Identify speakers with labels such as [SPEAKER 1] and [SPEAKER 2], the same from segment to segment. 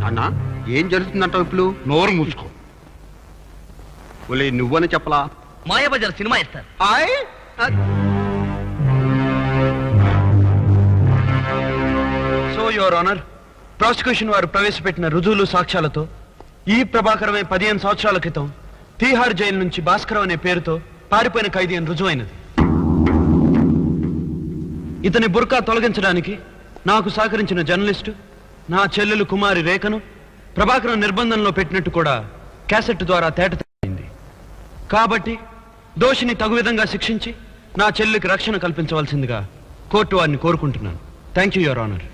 [SPEAKER 1] అన్నా ఏం జరుగుతుందంటావు ఇప్పుడు?
[SPEAKER 2] నోరు మూసుకో.
[SPEAKER 1] ఒలే నువ్వని చెప్పలా?
[SPEAKER 3] మాయాబజార్ సినిమా ఇస్తారు.
[SPEAKER 4] సో యువర్ ఆనర్, ప్రాసిక్యూషన్ వారు ప్రవేశపెట్టిన రుజువులు సాక్ష్యాలతో ఈ ప్రభాకరమే 15 సంవత్సరాల క్రితం తీహార్ జైలు నుంచి భాస్కర్ అనే పేరుతో పారిపోయిన ఖైదీ అని రుజువైనది. ఇతని బుర్కా తొలగించడానికి నాకు సహకరించిన జర్నలిస్టు నా చెల్లెలు కుమారి రేఖను ప్రభాకరం నిర్బంధంలో పెట్టినట్టు కూడా క్యాసెట్ ద్వారా తేటతెల్లింది. కాబట్టి దోషిని తగు విధంగా శిక్షించి నా చెల్లెలికి రక్షణ కల్పించవలసిందిగా కోర్టు వారిని కోరుకుంటున్నాను. Thank you your honour.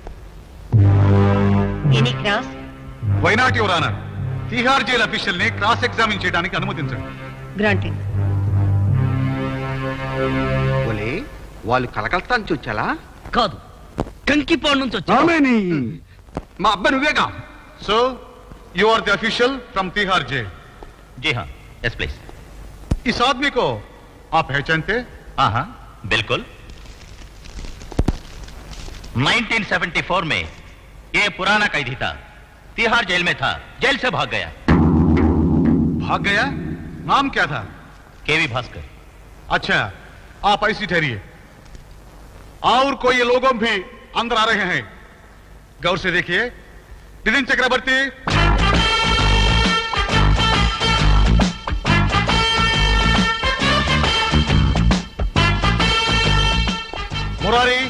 [SPEAKER 2] Why not your honour? Tihar jail official ని క్రాస్ ఎగ్జామిన్ చేయడానికి అనుమతించండి.
[SPEAKER 5] గ్రాంటింగ్.
[SPEAKER 1] ఒలే వాళ్ళు కలకత్తా నుంచి వచ్చాలా?
[SPEAKER 3] కాదు, కంకిపాడు నుంచి వచ్చా.
[SPEAKER 1] మా అబ్బాయి నువ్వేగా?
[SPEAKER 2] So you are the official from Tihar jail?
[SPEAKER 6] जी हाँ, यस प्लीज।
[SPEAKER 2] इस आदमी को आप पहचानते?
[SPEAKER 6] हाँ हाँ बिल्कुल। 1974 में ये पुराना कैदी था, तिहाड़ जेल में था, जेल से भाग गया।
[SPEAKER 2] भाग गया? नाम क्या था?
[SPEAKER 6] केवी भास्कर।
[SPEAKER 2] अच्छा, आप ऐसी ठहरिए, और कोई लोगों भी अंदर आ रहे हैं, गौर से देखिए। नितिन चक्रवर्ती, मुरारी,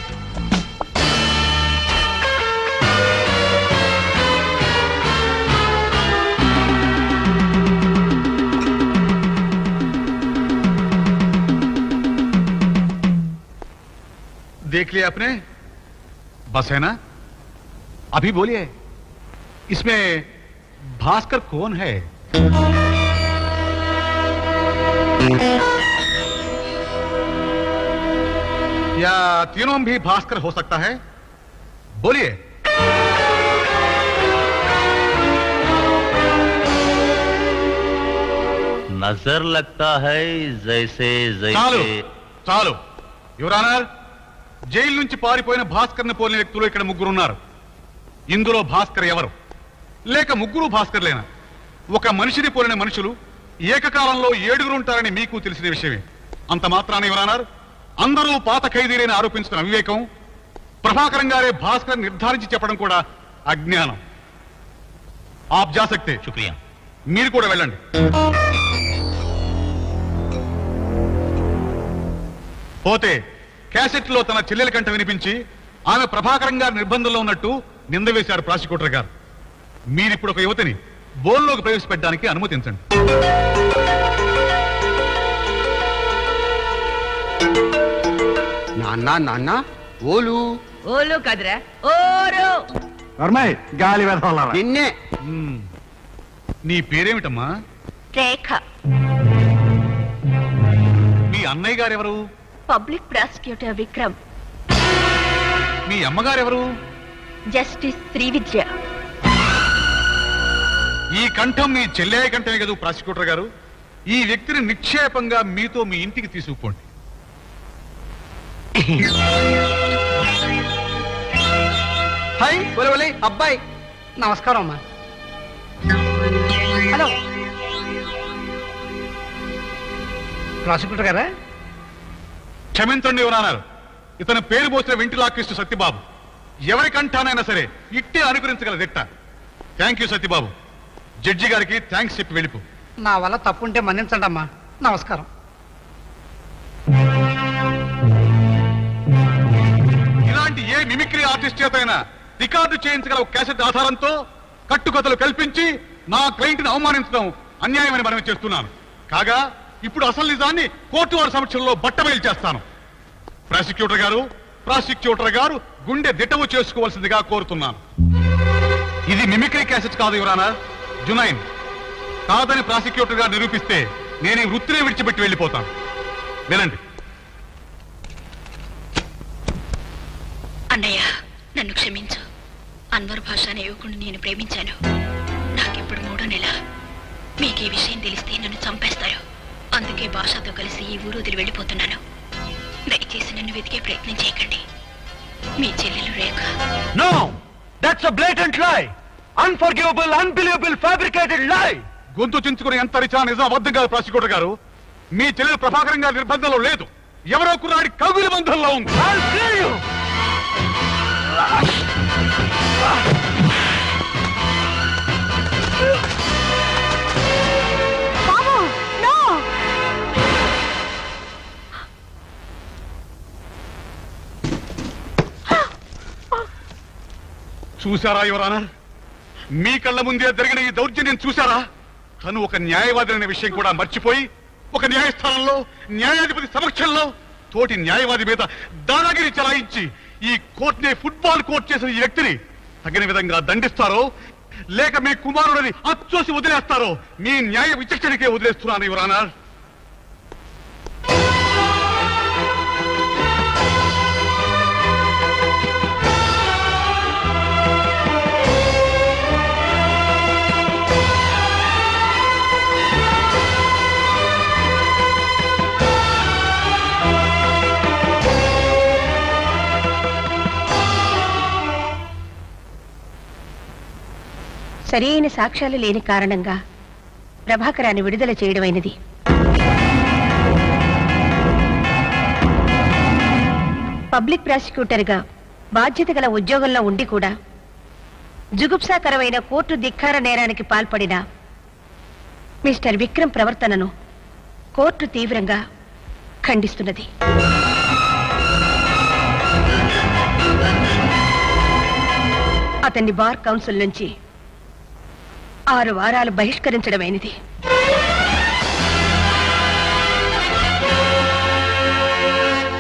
[SPEAKER 2] देख लिया आपने? बस है ना? अभी बोलिए, इसमें भास्कर कौन है? या तीनों भी भास्कर हो सकता है? बोलिए।
[SPEAKER 6] नजर लगता है जैसे
[SPEAKER 2] చాలు
[SPEAKER 6] जैसे
[SPEAKER 2] చాలు యువర్ ఆనర్, జైలు నుంచి పారిపోయిన భాస్కర్ ని పోలిన వ్యక్తులు ఇక్కడ ముగ్గురు ఉన్నారు. ఇందులో భాస్కర్ ఎవరు? లేక ముగ్గురు భాస్కర్లేనా? ఒక మనిషిని పోలిన మనుషులు ఏకకాలంలో 7 ఉంటారని మీకు తెలిసిన విషయమే. అంత మాత్రాన యువర్ ఆనర్, అందరూ పాత ఖైదీలని ఆరోపించుకున్న అవివేకం, ప్రభాకరం గారే భాస్కర్ నిర్ధారించి చెప్పడం కూడా అజ్ఞానం. ఆప్ జా సక్తే.
[SPEAKER 6] शुक्रिया।
[SPEAKER 2] మీరు కూడా వెళ్ళండి. పోతే క్యాసెట్ లో తన చెల్లెల కంట వినిపించి ఆమె ప్రభాకరం గారి నిర్బంధంలో ఉన్నట్టు నింద వేశారు ప్రాసిక్యూటర్ గారు. మీరిప్పుడు ఒక యువతిని బోన్లోకి ప్రవేశపెట్టడానికి అనుమతించండి.
[SPEAKER 1] నాన్న నాన్న ఓలు
[SPEAKER 5] ఓలు కదరా ఓరు.
[SPEAKER 4] గాలి వెదవాలా?
[SPEAKER 1] నిన్నే.
[SPEAKER 2] నీ పేరేమిటమ్మా?
[SPEAKER 5] రేఖ.
[SPEAKER 2] మీ అన్నయ్య గారెవరు?
[SPEAKER 5] Public prosecutor Vikram.
[SPEAKER 2] మీ అమ్మగారెవరు?
[SPEAKER 5] జస్టిస్ శ్రీవిద్య.
[SPEAKER 2] ఈ కంఠం మీ చెల్లెయ కంఠమే కదా ప్రాసిక్యూటర్ గారు. ఈ వ్యక్తిని నిక్షేపంగా మీతో మీ ఇంటికి తీసుకుపోండి.
[SPEAKER 1] హాయ్ ఒలే ఒలే అబ్బాయి.
[SPEAKER 7] నమస్కారం అమ్మా. హలో ప్రాసిక్యూటర్ గారా?
[SPEAKER 2] క్షమించండి యువరానర్, ఇతను పేరు పోసిన వెంటిలాకిస్తూ సత్యబాబు. ఎవరి కంఠానైనా సరే ఇట్టే అనుకరించగల దిట్ట. Thank you Satyababu. జడ్జి గారికి థ్యాంక్స్ చెప్పి వెళ్ళిపో.
[SPEAKER 7] నా వల్ల తప్పుంటే మన్నించండి అమ్మా. నమస్కారం.
[SPEAKER 2] ఇలాంటి ఏ మిమిక్రీ ఆర్టిస్ట్ చేతైనా రికార్డు చేయించగల ఒక క్యాసెట్ ఆధారంతో కట్టుకథలు కల్పించి నా క్లయింట్ని అవమానించడం అన్యాయమని మనం చేస్తున్నాను. కాగా ఇప్పుడు అసలు నిజాన్ని కోర్టు వారి సమక్షంలో బట్టబయలు చేస్తాను. ప్రాసిక్యూటర్ గారు గుండె దిటవు చేసుకోవాల్సిందిగా కోరుతున్నాను. ఇది మిమిక్రీ క్యాసెట్ కాదు యువరానా, జునైన్. కాదని ప్రాసిక్యూటర్ గారు నిరూపిస్తే నేను ఈ వృత్తిని విడిచిపెట్టి వెళ్ళిపోతాను. వినండి.
[SPEAKER 8] అన్నయ్య, నన్ను క్షమించు. అన్వర్ భాష అనే యువకుడిని నేను ప్రేమించాను. నాకిప్పుడు 3వ నెల. మీకు ఈ విషయం తెలిస్తే నన్ను చంపేస్తారు. అందుకే భాషతో కలిసి ఈ ఊరు వదిలి వెళ్ళిపోతున్నాను. దయచేసి నన్ను వెతికే ప్రయత్నం చేయకండి. మీ చెల్లెలు రేఖ.
[SPEAKER 4] నో, దట్స్ అ బ్లేటెంట్ లై. అన్ఫర్గివబుల్, అన్బిలీవబుల్, ఫ్యాబ్రికేటెడ్ లై.
[SPEAKER 2] గొంతు చించుకుని ఎంత రిచా నిజం అబద్ధం కాదు ప్రాసిక్యూటర్ గారు. మీ చెల్లెలు ప్రభాకరం గారి నిర్బంధంలో లేదు, ఎవరో కుర్రాడి కవిరి బంధంలో ఉంది. చూశారా యువరానా, మీ కళ్ళ ముందే జరిగిన ఈ దౌర్జన్యం చూశారా? తను ఒక న్యాయవాది అనే విషయం కూడా మర్చిపోయి ఒక న్యాయస్థానంలో న్యాయాధిపతి సమక్షంలో తోటి న్యాయవాది మీద దాదాగిరి చలాయించి ఈ కోర్టుని ఫుట్బాల్ కోర్టు చేసిన ఈ వ్యక్తిని తగిన విధంగా దండిస్తారో లేక మీ కుమారుడిని అచ్చోసి వదిలేస్తారో మీ న్యాయ విచక్షణకే వదిలేస్తున్నాను యువరానా.
[SPEAKER 5] సరైన సాక్ష్యాలు లేని కారణంగా ప్రభాకరాన్ని విడుదల చేయడమైనది. పబ్లిక్ ప్రాసిక్యూటర్గా బాధ్యత గల ఉద్యోగంలో ఉండి కూడా జుగుప్సాకరమైన కోర్టు ధిక్కార నేరానికి పాల్పడిన మిస్టర్ విక్రమ్ ప్రవర్తనను కోర్టు తీవ్రంగా ఖండిస్తున్నది. అతన్ని బార్ కౌన్సిల్ నుంచి 6 వారాలు బహిష్కరించడమైనది.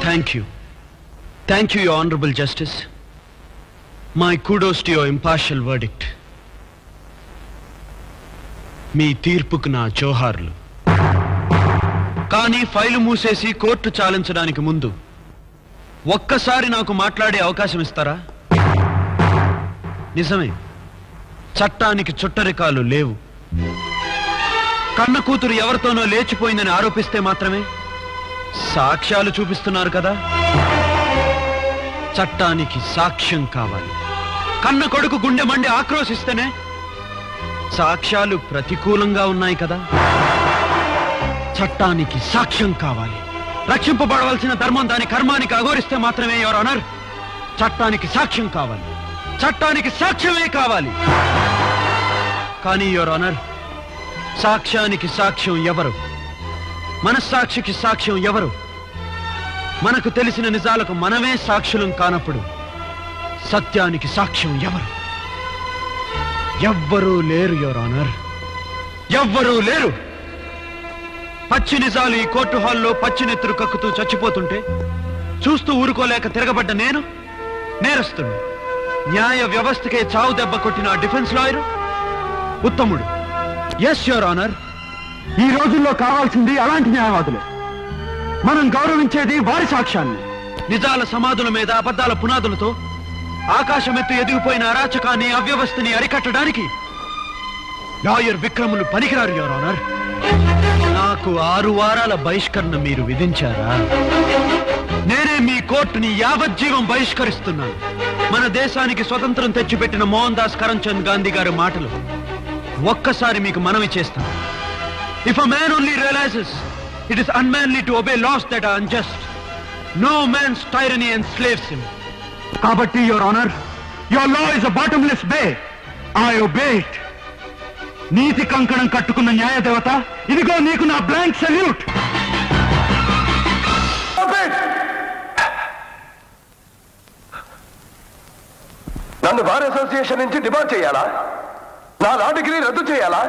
[SPEAKER 4] Thank you your honourable justice. My kudos to your impartial verdict. మీ తీర్పుకు నా జోహార్లు. కానీ ఫైలు మూసేసి కోర్టు చాలించడానికి ముందు ఒక్కసారి నాకు మాట్లాడే అవకాశం ఇస్తారా? నిజమే, చట్టానికి చుట్టరికాలు లేవు. కన్న కూతురు ఎవరితోనో లేచిపోయిందని ఆరోపిస్తే మాత్రమే సాక్ష్యాలు చూపిస్తున్నారు కదా. చట్టానికి సాక్ష్యం కావాలి. కన్న కొడుకు గుండె మండి ఆక్రోశిస్తేనే సాక్ష్యాలు ప్రతికూలంగా ఉన్నాయి కదా. చట్టానికి సాక్ష్యం కావాలి. రక్షింపబడవలసిన ధర్మం దాని కర్మానికి అఘోరిస్తే మాత్రమే యువర్ ఆనర్ చట్టానికి సాక్ష్యం కావాలి. చట్టానికి సాక్ష్యమే కావాలి. కానీ యువర్ ఆనర్, సాక్ష్యానికి సాక్ష్యం ఎవరు? మనస్సాక్షికి సాక్ష్యం ఎవరు? మనకు తెలిసిన నిజాలకు మనమే సాక్షులం కానప్పుడు సత్యానికి సాక్ష్యం ఎవరు? ఎవ్వరూ లేరు యువర్ ఆనర్, ఎవ్వరూ లేరు. పచ్చి నిజాలు ఈ కోర్టు హాల్లో పచ్చినెత్తురు కక్కుతూ చచ్చిపోతుంటే చూస్తూ ఊరుకోలేక తిరగబడ్డ నేను నేరస్తుడు. న్యాయ వ్యవస్థకే చావు దెబ్బ కొట్టిన డిఫెన్స్ లాయరు ఉత్తముడు. ఎస్ యువర్ ఆనర్, ఈ రోజుల్లో కావాల్సింది అలాంటి న్యాయవాదులే. మనం గౌరవించేది వారి సాక్ష్యాన్ని. నిజాల సమాధుల మీద అబద్ధాల పునాదులతో ఆకాశమెత్తు ఎదిగిపోయిన అరాచకాన్ని అవ్యవస్థని అరికట్టడానికి లాయర్ విక్రములు పనికిరారు యువర్ ఆనర్. నాకు 6 వారాల బహిష్కరణ మీరు విధించారా? నేనే మీ కోర్టుని యావజ్జీవం బహిష్కరిస్తున్నాను. మన దేశానికి స్వతంత్రం తెచ్చిపెట్టిన మోహన్ దాస్ కరంచంద్ గాంధీ గారి మాటలు ఒక్కసారి మీకు మనవి చేస్తాను. If a man only realizes it is unmanly to obey laws that are unjust, no man's tyranny enslaves him. కాబట్టి your honour, your law is a bottomless bay. I obey it. నీతి కంకణం కట్టుకున్న న్యాయదేవత, ఇదిగో నీకు నా బ్లాంక్ సెల్యూట్.
[SPEAKER 9] నన్ను bar association నుంచి demand చేయాలా? నా లా డిగ్రీ రద్దు చేయాలా?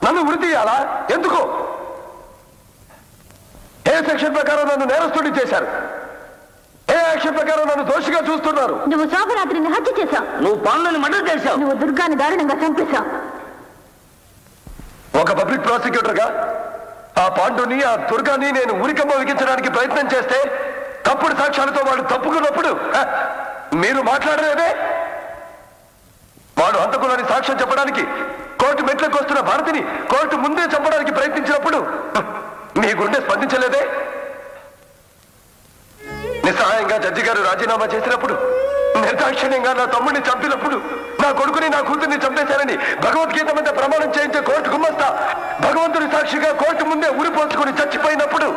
[SPEAKER 9] నన్ను ఉరి తీయాలా? ఎందుకు? ఏ సెక్షన్ ప్రకారం నన్ను నేరస్తుడి చేశారు? ఏ యాక్షన్ ప్రకారం నన్ను దోషిగా చూస్తున్నారు?
[SPEAKER 5] నువ్వు శోభరాత్రిని హత్య చేశావు.
[SPEAKER 9] నువ్వు పాలనని మర్డర్ చేశావు.
[SPEAKER 5] నువ్వు దుర్గాని దారుణంగా చంపేశావు.
[SPEAKER 9] ఒక పబ్లిక్ ప్రాసిక్యూటర్ గా ఆ పాండుని, ఆ దుర్గాని నేను ఉరికమ్మ విగించడానికి ప్రయత్నం చేస్తే తప్పుడు సాక్ష్యాలతో వాడు తప్పుకున్నప్పుడు మీరు మాట్లాడలేదే? వాడు హంతకులని సాక్ష్యం చెప్పడానికి కోర్టు మెట్లకు వస్తున్న భారతిని కోర్టు ముందే చంపడానికి ప్రయత్నించినప్పుడు మీ గుండె స్పందించలేదే? నిస్సహాయంగా జడ్జి గారు రాజీనామా చేసినప్పుడు, నిర్దాక్షిణ్యంగా నా తమ్ముడిని చంపినప్పుడు, నా కొడుకుని నా కూతుర్ని చంపేశారని భగవద్గీత మీద ప్రమాణం చేయించే కోర్టు గుమ్మస్తా భగవంతుడి సాక్షిగా కోర్టు ముందే ఉరిపోసుకుని చచ్చిపోయినప్పుడు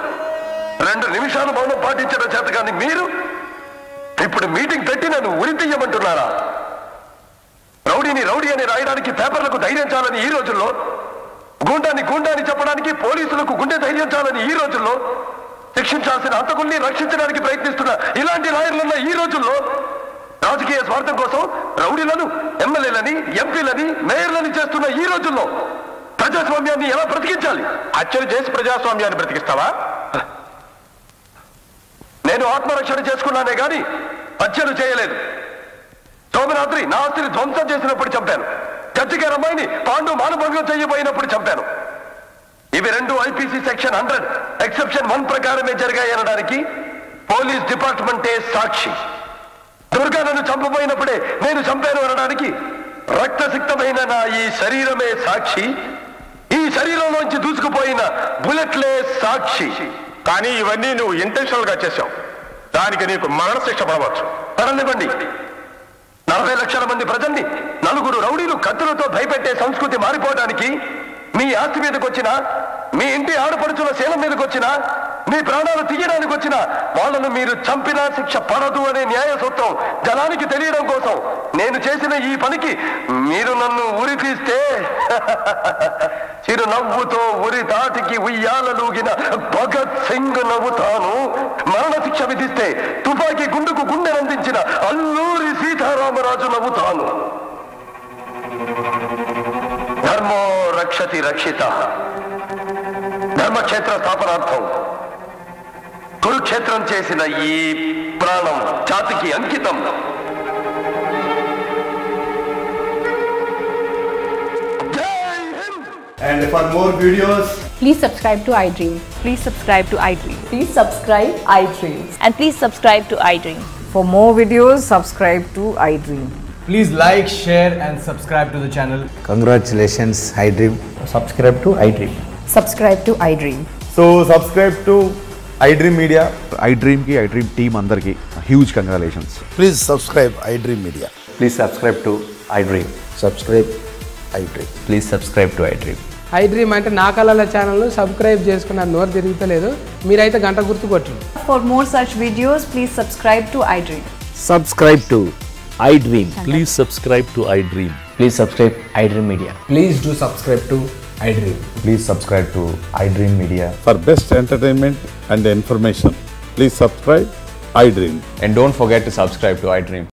[SPEAKER 9] 2 నిమిషాలు మౌనం పాటించడం చేత కానీ మీరు ఇప్పుడు మీటింగ్ పెట్టి నన్ను ఉరి తీయమంటున్నారా? రౌడీని రౌడీ అని రాయడానికి పేపర్లకు ధైర్యం చాలని ఈ రోజుల్లో, గూండాని గూండాని చెప్పడానికి పోలీసులకు గుండె ధైర్యం చాలని ఈ రోజుల్లో, శిక్షించాల్సిన హంతకుల్ని రక్షించడానికి ప్రయత్నిస్తున్న ఇలాంటి లాయర్లున్న ఈ రోజుల్లో రాజకీయ స్వార్థం కోసం రౌడీలను ఎమ్మెల్యేలని, ఎంపీలని, మేయర్లని చేస్తున్న ఈ రోజుల్లో ప్రజాస్వామ్యాన్ని ఎలా బ్రతికించాలి? హత్యలు చేసి ప్రజాస్వామ్యాన్ని బ్రతికిస్తావా? నేను ఆత్మరక్షణ చేసుకున్నానే గాని హత్యలు చేయలేదు. సోమరాత్రి నా ఆస్తిని ధ్వంసం చేసినప్పుడు చంపాను. జడ్జి గారి అమ్మాయిని పాండు మానభంగం చేయబోయినప్పుడు చంపాను. ఇవి 2 ఐపీసీ సెక్షన్ 100 ఎక్సెప్షన్ 1 ప్రకారమే జరిగాయనడానికి పోలీస్ డిపార్ట్మెంటే సాక్షి. దుర్గా నన్ను చంపబోయినప్పుడే నేను చంపాను అనడానికి రక్తసిక్తమైన నా ఈ శరీరమే సాక్షి. ఈ శరీరంలోంచి దూసుకుపోయిన బుల్లెట్లే సాక్షి. కానీ ఇవన్నీ నువ్వు ఇంటెన్షనల్ గా చేశావు. దానికి నీకు మరణశిక్ష పడవచ్చు. పడనివ్వండి. 40 లక్షల మంది ప్రజల్ని 4 రౌడీలు కత్తులతో భయపెట్టే సంస్కృతి మారిపోవడానికి, మీ ఆస్తి మీదకి వచ్చినా, మీ ఇంటి ఆడపడుచుల శీలం మీదకి వచ్చినా, మీ ప్రాణాలు తీయడానికి వచ్చినా వాళ్ళను మీరు చంపినా శిక్ష పడదు అనే న్యాయ సూత్రం జనానికి తెలియడం కోసం నేను చేసిన ఈ పనికి మీరు నన్ను ఉరి తీస్తే చిరునవ్వుతో ఉరి తాటికి ఉయ్యాలలూగిన భగత్ సింగ్ నవ్వుతాను. మరణశిక్ష విధిస్తే తుపాకీ గుండుకు గుండెనందించిన అల్లూరి సీతారామరాజు నవ్వుతాను. ధర్మో రక్షతి రక్షిత. ధర్మక్షేత్ర స్థాపనార్థం కురుక్షేత్రం చేసిన ఈ ప్రాణం జాతికి అంకితం.
[SPEAKER 10] And for more videos,
[SPEAKER 11] please subscribe to iDream.
[SPEAKER 5] Please subscribe to iDream.
[SPEAKER 11] Please subscribe iDream.
[SPEAKER 5] And please subscribe to iDream.
[SPEAKER 11] For more videos, subscribe to iDream.
[SPEAKER 10] please like, share and subscribe to the channel.
[SPEAKER 12] Congratulations, iDream.
[SPEAKER 10] Subscribe to iDream.
[SPEAKER 11] Subscribe to iDream.
[SPEAKER 12] So subscribe to iDream Media.
[SPEAKER 13] iDream ki iDream team andarki huge congratulations.
[SPEAKER 12] Please subscribe iDream Media.
[SPEAKER 13] Please subscribe to iDream.
[SPEAKER 12] Subscribe iDream.
[SPEAKER 13] Please subscribe to iDream.
[SPEAKER 14] iDream అంటే నా కళల channel subscribe చేసుకున్న నోరు తిరుగుతలేదు. మీరైతే గంట గుర్తు కొట్టండి.
[SPEAKER 11] For more such videos, please subscribe to iDream.
[SPEAKER 15] Subscribe to iDream. Please subscribe to iDream. Please subscribe iDream Media.
[SPEAKER 10] Please do subscribe to iDream.
[SPEAKER 13] Please subscribe to iDream Media.
[SPEAKER 16] For best entertainment and information, please subscribe iDream.
[SPEAKER 13] And don't forget to subscribe to iDream.